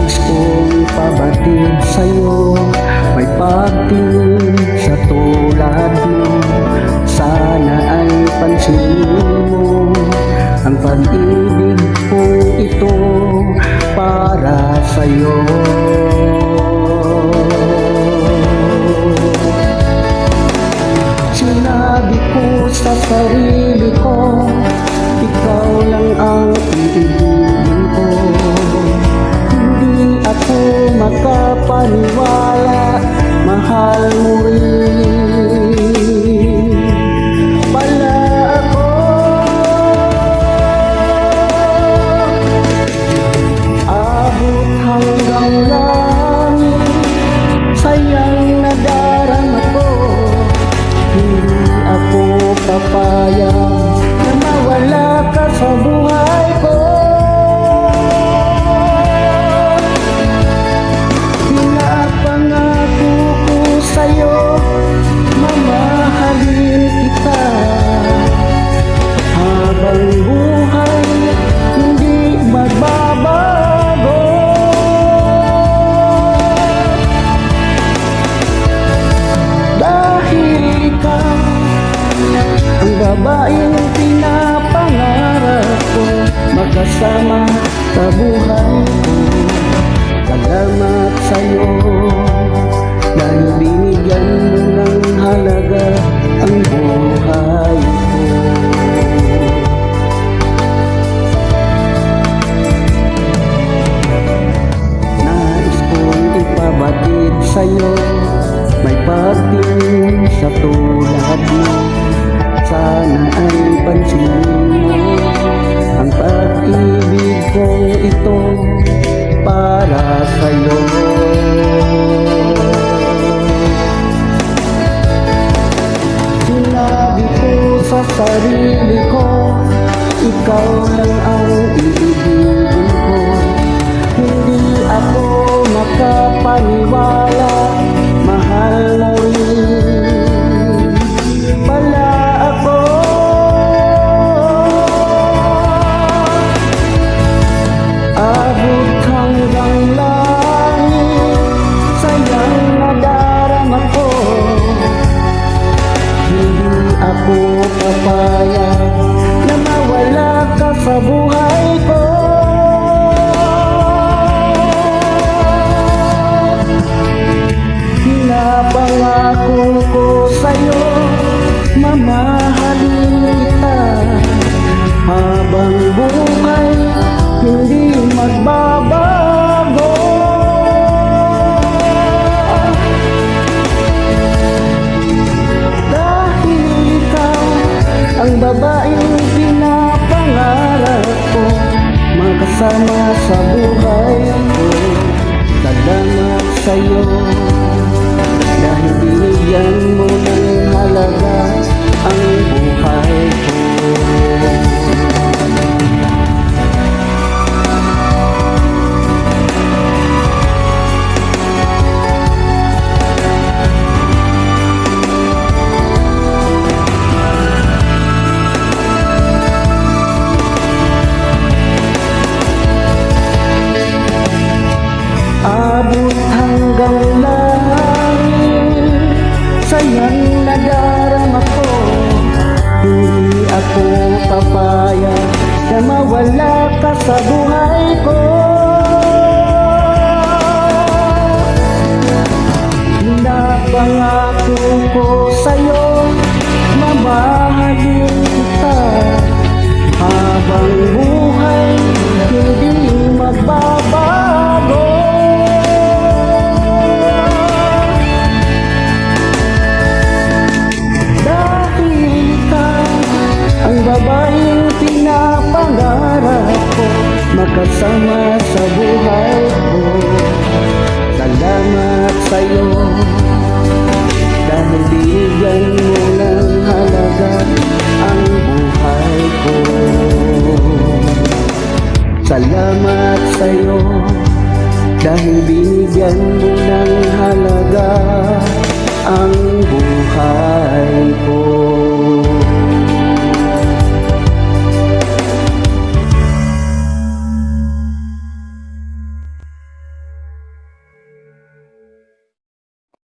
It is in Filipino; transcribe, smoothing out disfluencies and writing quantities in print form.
Nais kong pabatid sa'yo, may pagtingin sa tulad mo. Sana ay pansinin mo ang pag-ibig kong ito para sa'yo. Sinabi ko sa sarili ko, ikaw lang ang iibigin ko. Hindi ako makapaniwala, mahal mo rin pala ako. Abot hanggang langit, sayang nadarama ko. Hindi ako papayag na mawala ka sa buhay ko. Pinapangako ko sa'yo, mamahalin kita habang buhay hindi magbabago. Dahil ikaw ang babaeng pinapangarap ko, magkasama sa buhay ko. Salamat sa'yo dahil binigyan mo ng halaga ang buhay ko. Nais kong ipabatid sa'yo, may pagtingin sa tulad mo. Sana ay pansinin mo ang pag-ibig kong ito para sa'yo. Sinabi ko sa sarili ko, ikaw lang ang iibigin ko. Hindi ako makapaniwala, mahal mo rin pala ako. Abot hanggang langit, sayang nadarama ko. Hindi ako papayag na mawala ka sa buhay ko. Pinapangako ko sa'yo, mamahalin kita habang buhay hindi magbabago. Dahil ikaw ang babaeng pinapangarap ko, magkasama sa buhay ko. Salamat sa'yo dahil binigyan mo ng halaga ang buhay ko. Abot hanggang langit, sayang nadarama ko. Hindi ako papayag na mawala ka sa buhay ko. Pinapangako ko sa'yo, mamahalin kita habang buhay hindi magbabago. Babaeng pinapangarap ko, magkasama sa buhay ko. Salamat sa'yo dahil binigyan mo ng halaga ang buhay ko. Salamat sa'yo dahil binigyan mo ng halaga ang buhay